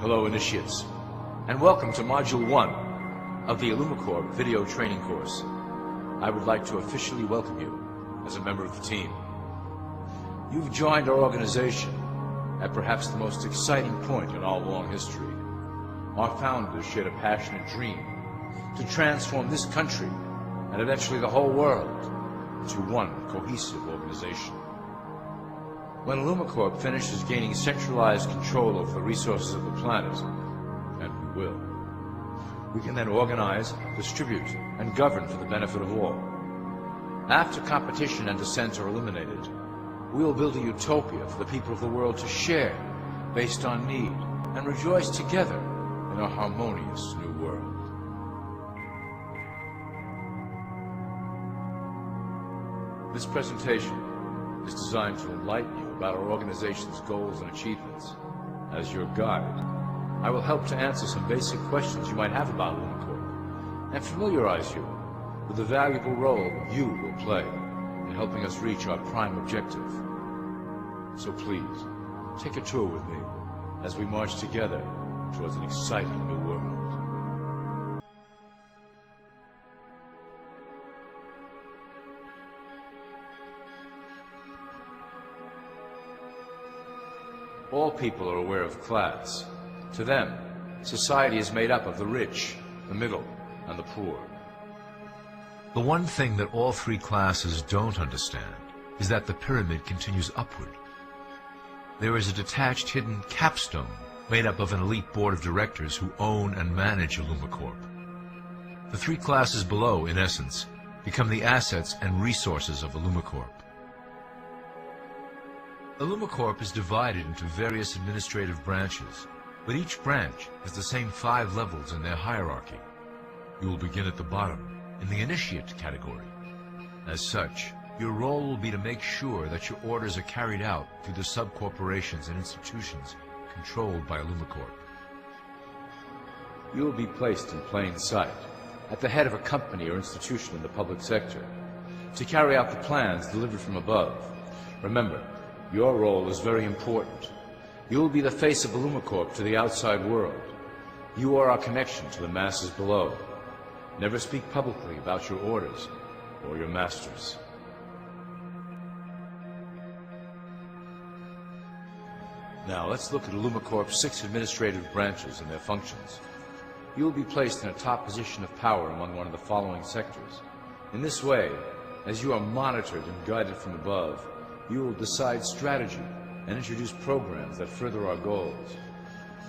Hello, initiates, and welcome to Module 1 of the IllumiCorp video training course. I would like to officially welcome you as a member of the team. You've joined our organization at perhaps the most exciting point in our long history. Our founders shared a passionate dream to transform this country and eventually the whole world into one cohesive organization. When IllumiCorp finishes gaining centralized control over the resources of the planet, and we will, we can then organize, distribute, and govern for the benefit of all. After competition and dissent are eliminated, we will build a utopia for the people of the world to share based on need and rejoice together in a harmonious new world. This presentation is designed to enlighten you about our organization's goals and achievements. As your guide, I will help to answer some basic questions you might have about IllumiCorp and familiarize you with the valuable role you will play in helping us reach our prime objective. So please, take a tour with me as we march together towards an exciting new world. All people are aware of class. To them, society is made up of the rich, the middle, and the poor. The one thing that all three classes don't understand is that the pyramid continues upward. There is a detached hidden capstone made up of an elite board of directors who own and manage IllumiCorp. The three classes below, in essence, become the assets and resources of IllumiCorp. IllumiCorp is divided into various administrative branches, but each branch has the same 5 levels in their hierarchy. You will begin at the bottom, in the initiate category. As such, your role will be to make sure that your orders are carried out through the sub-corporations and institutions controlled by IllumiCorp. You will be placed in plain sight, at the head of a company or institution in the public sector, to carry out the plans delivered from above. Remember, your role is very important. You will be the face of IllumiCorp to the outside world. You are our connection to the masses below. Never speak publicly about your orders or your masters. Now let's look at IllumiCorp's 6 administrative branches and their functions. You will be placed in a top position of power among one of the following sectors. In this way, as you are monitored and guided from above, you will decide strategy and introduce programs that further our goals.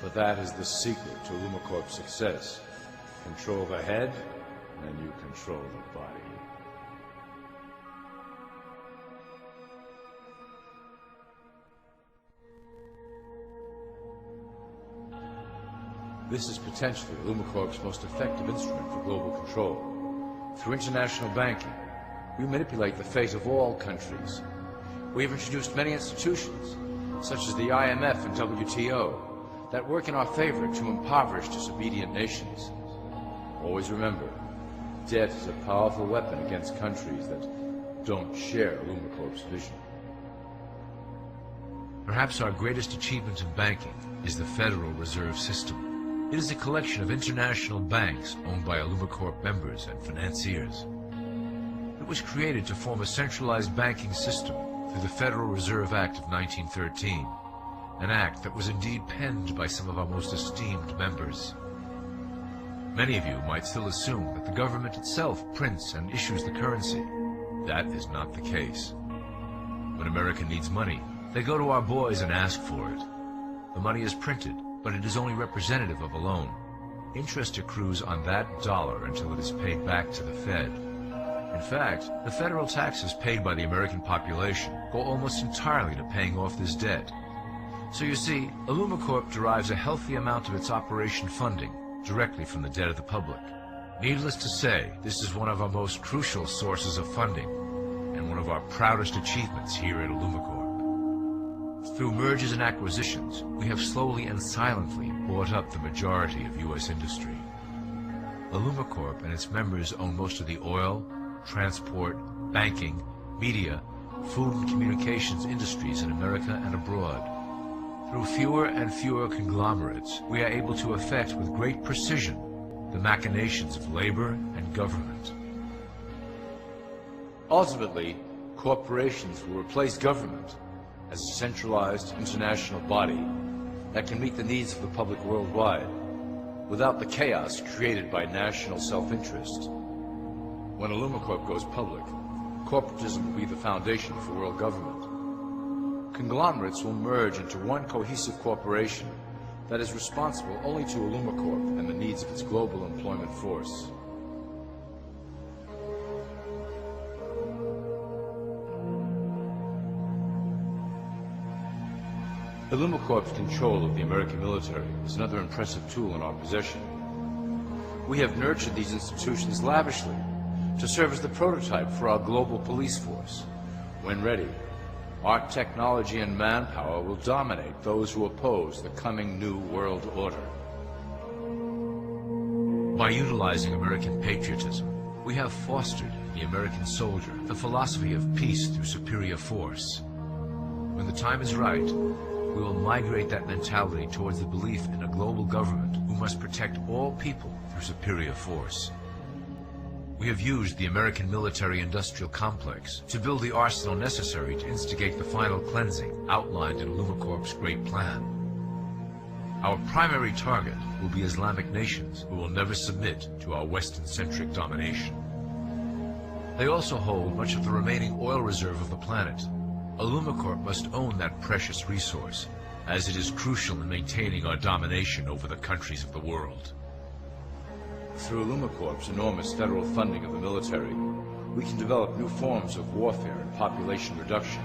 For that is the secret to IllumiCorp's success. Control the head, and you control the body. This is potentially IllumiCorp's most effective instrument for global control. Through international banking, we manipulate the fate of all countries. We have introduced many institutions, such as the IMF and WTO, that work in our favor to impoverish disobedient nations. Always remember, debt is a powerful weapon against countries that don't share IllumiCorp's vision. Perhaps our greatest achievement in banking is the Federal Reserve System. It is a collection of international banks owned by IllumiCorp members and financiers. It was created to form a centralized banking system through the Federal Reserve Act of 1913, an act that was indeed penned by some of our most esteemed members. Many of you might still assume that the government itself prints and issues the currency. That is not the case. When America needs money, they go to our boys and ask for it. The money is printed, but it is only representative of a loan. Interest accrues on that dollar until it is paid back to the Fed. In fact, the federal taxes paid by the American population go almost entirely to paying off this debt. So you see, IllumiCorp derives a healthy amount of its operation funding directly from the debt of the public. Needless to say, this is one of our most crucial sources of funding, and one of our proudest achievements here at IllumiCorp. Through mergers and acquisitions, we have slowly and silently bought up the majority of U.S. industry. IllumiCorp and its members own most of the oil, transport, banking, media, food and communications industries in America and abroad. Through fewer and fewer conglomerates, we are able to effect with great precision the machinations of labor and government. Ultimately, corporations will replace government as a centralized international body that can meet the needs of the public worldwide without the chaos created by national self-interest. When Illumicorp goes public, corporatism will be the foundation for world government. Conglomerates will merge into one cohesive corporation that is responsible only to Illumicorp and the needs of its global employment force. Illumicorp's control of the American military is another impressive tool in our possession. We have nurtured these institutions lavishly to serve as the prototype for our global police force. When ready, our technology and manpower will dominate those who oppose the coming new world order. By utilizing American patriotism, we have fostered in the American soldier the philosophy of peace through superior force. When the time is right, we will migrate that mentality towards the belief in a global government who must protect all people through superior force. We have used the American military-industrial complex to build the arsenal necessary to instigate the final cleansing outlined in Illumicorp's great plan. Our primary target will be Islamic nations who will never submit to our Western-centric domination. They also hold much of the remaining oil reserve of the planet. Illumicorp must own that precious resource, as it is crucial in maintaining our domination over the countries of the world. Through Illumicorp's enormous federal funding of the military, we can develop new forms of warfare and population reduction.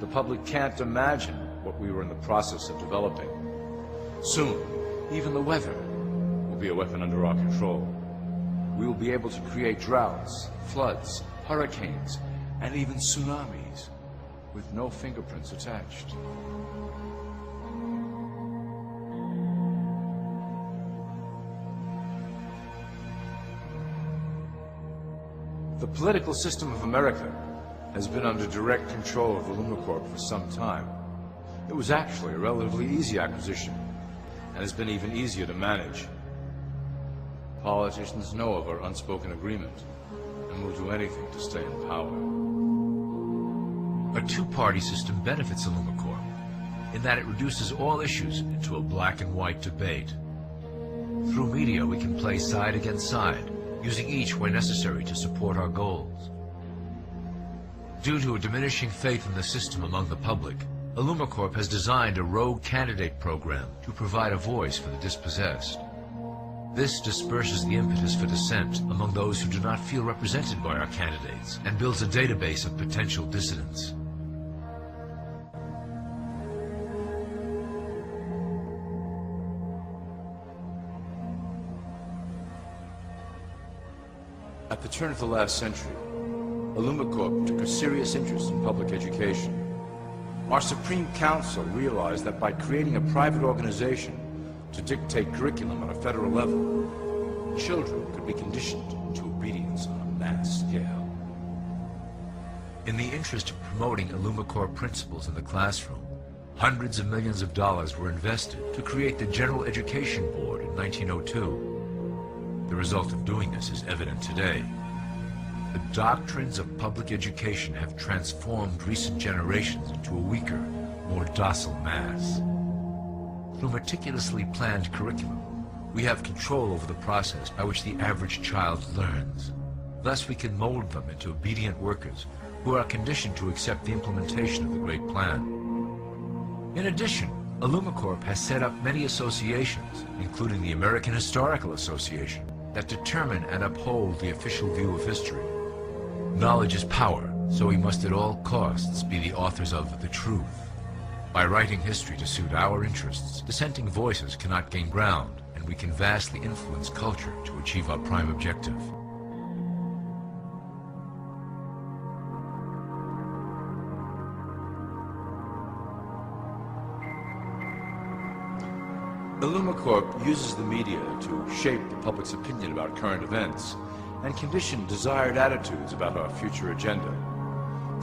The public can't imagine what we were in the process of developing. Soon, even the weather will be a weapon under our control. We will be able to create droughts, floods, hurricanes, and even tsunamis with no fingerprints attached. The political system of America has been under direct control of Illumicorp for some time. It was actually a relatively easy acquisition, and has been even easier to manage. Politicians know of our unspoken agreement, and will do anything to stay in power. A two-party system benefits Illumicorp, in that it reduces all issues into a black and white debate. Through media, we can play side against side, using each where necessary to support our goals. Due to a diminishing faith in the system among the public, Illumicorp has designed a rogue candidate program to provide a voice for the dispossessed. This disperses the impetus for dissent among those who do not feel represented by our candidates and builds a database of potential dissidents. At the turn of the last century, Illumicorp took a serious interest in public education. Our Supreme Council realized that by creating a private organization to dictate curriculum on a federal level, children could be conditioned into obedience on a mass scale. In the interest of promoting Illumicorp principles in the classroom, hundreds of millions of dollars were invested to create the General Education Board in 1902. The result of doing this is evident today. The doctrines of public education have transformed recent generations into a weaker, more docile mass. Through meticulously planned curriculum, we have control over the process by which the average child learns. Thus we can mold them into obedient workers who are conditioned to accept the implementation of the Great Plan. In addition, Illumicorp has set up many associations, including the American Historical Association, that determine and uphold the official view of history. Knowledge is power, so we must at all costs be the authors of the truth. By writing history to suit our interests, dissenting voices cannot gain ground, and we can vastly influence culture to achieve our prime objective. Illumicorp uses the media to shape the public's opinion about current events and condition desired attitudes about our future agenda.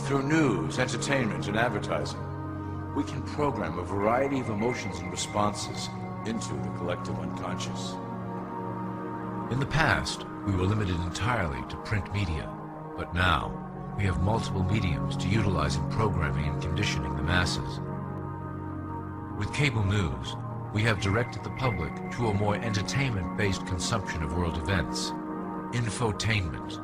Through news, entertainment, and advertising, we can program a variety of emotions and responses into the collective unconscious. In the past, we were limited entirely to print media, but now we have multiple mediums to utilize in programming and conditioning the masses. With cable news, we have directed the public to a more entertainment-based consumption of world events, infotainment.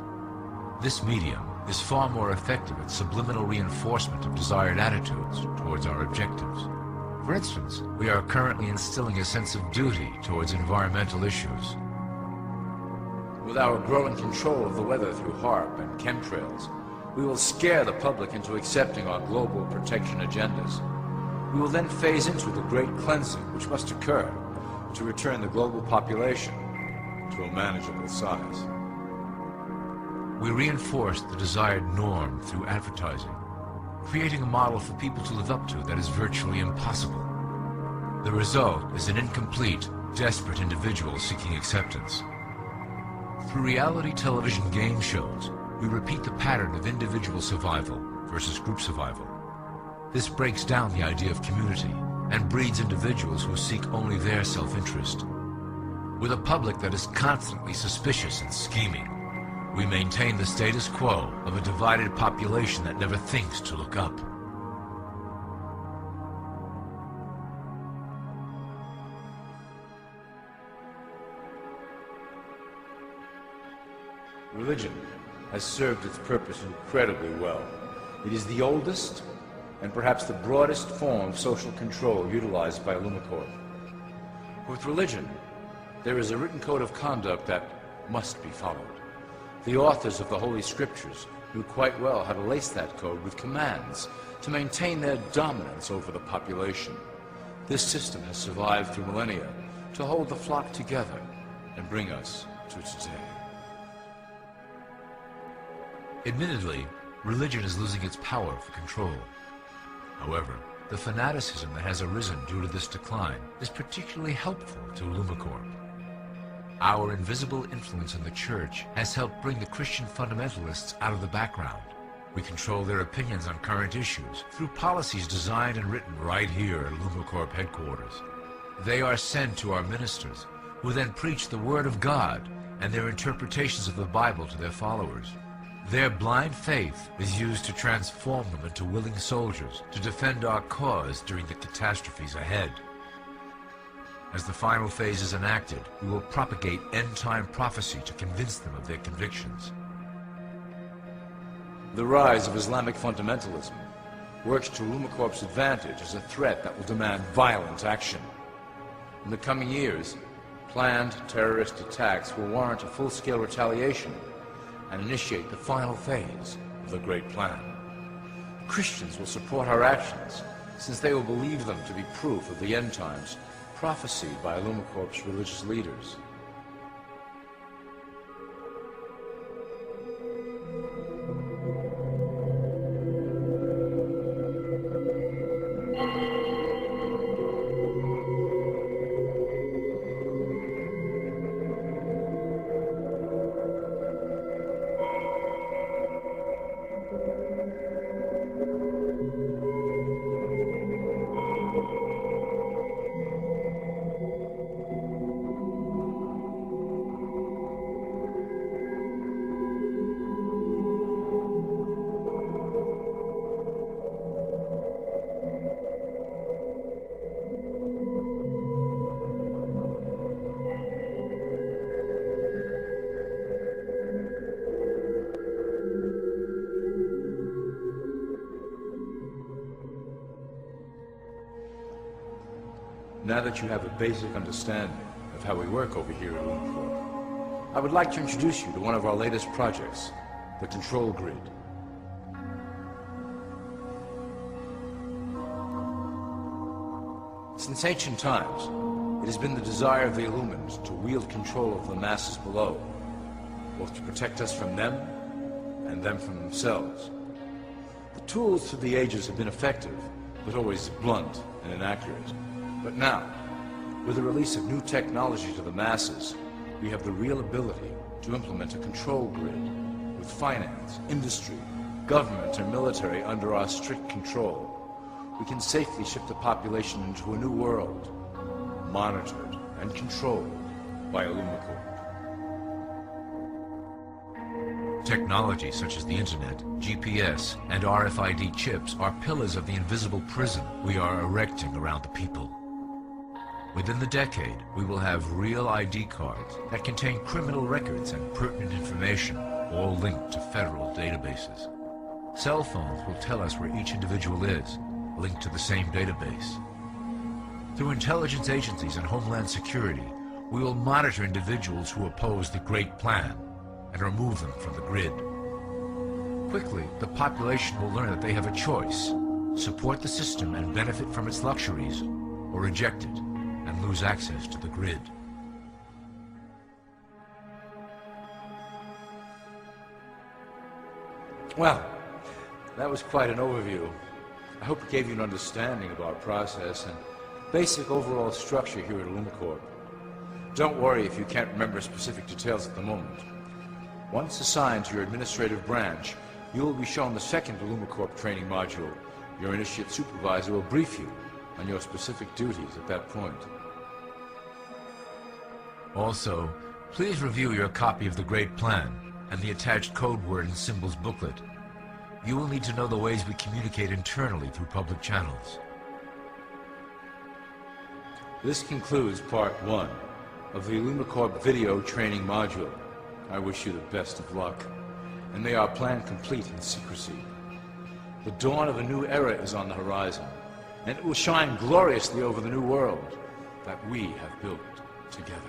This medium is far more effective at subliminal reinforcement of desired attitudes towards our objectives. For instance, we are currently instilling a sense of duty towards environmental issues. With our growing control of the weather through HAARP and chemtrails, we will scare the public into accepting our global protection agendas. We will then phase into the great cleansing which must occur to return the global population to a manageable size. We reinforce the desired norm through advertising, creating a model for people to live up to that is virtually impossible. The result is an incomplete, desperate individual seeking acceptance. Through reality television game shows, we repeat the pattern of individual survival versus group survival. This breaks down the idea of community and breeds individuals who seek only their self-interest. With a public that is constantly suspicious and scheming, we maintain the status quo of a divided population that never thinks to look up. Religion has served its purpose incredibly well. It is the oldest and perhaps the broadest form of social control utilized by Lumicorp. With religion, there is a written code of conduct that must be followed. The authors of the Holy Scriptures knew quite well how to lace that code with commands to maintain their dominance over the population. This system has survived through millennia to hold the flock together and bring us to today. Admittedly, religion is losing its power for control. However, the fanaticism that has arisen due to this decline is particularly helpful to Lumicorp. Our invisible influence in the Church has helped bring the Christian fundamentalists out of the background. We control their opinions on current issues through policies designed and written right here at Lumicorp headquarters. They are sent to our ministers, who then preach the Word of God and their interpretations of the Bible to their followers. Their blind faith is used to transform them into willing soldiers to defend our cause during the catastrophes ahead. As the final phase is enacted, we will propagate end-time prophecy to convince them of their convictions. The rise of Islamic fundamentalism works to Lumicorp's advantage as a threat that will demand violent action. In the coming years, planned terrorist attacks will warrant a full-scale retaliation and initiate the final phase of the Great Plan. Christians will support our actions, since they will believe them to be proof of the end times prophesied by Lumicorp's religious leaders. Now that you have a basic understanding of how we work over here at Lumicorp, I would like to introduce you to one of our latest projects, the Control Grid. Since ancient times, it has been the desire of the Illumined to wield control of the masses below, both to protect us from them and them from themselves. The tools through the ages have been effective, but always blunt and inaccurate. But now, with the release of new technology to the masses, we have the real ability to implement a control grid with finance, industry, government, and military under our strict control. we can safely ship the population into a new world, monitored and controlled by Illumicorp. Technology such as the internet, GPS, and RFID chips are pillars of the invisible prison we are erecting around the people. Within the decade, we will have real ID cards that contain criminal records and pertinent information, all linked to federal databases. Cell phones will tell us where each individual is, linked to the same database. Through intelligence agencies and Homeland Security, we will monitor individuals who oppose the Great Plan and remove them from the grid. Quickly, the population will learn that they have a choice: support the system and benefit from its luxuries, or reject it and lose access to the grid. Well, that was quite an overview. I hope it gave you an understanding of our process and basic overall structure here at Illumicorp. Don't worry if you can't remember specific details at the moment. Once assigned to your administrative branch, you will be shown the second Illumicorp training module. Your initiate supervisor will brief you on your specific duties at that point. Also, please review your copy of the Great Plan and the attached code word and symbols booklet. You will need to know the ways we communicate internally through public channels. This concludes Part 1 of the Illumicorp video training module. I wish you the best of luck, and may our plan complete in secrecy. The dawn of a new era is on the horizon, and it will shine gloriously over the new world that we have built together.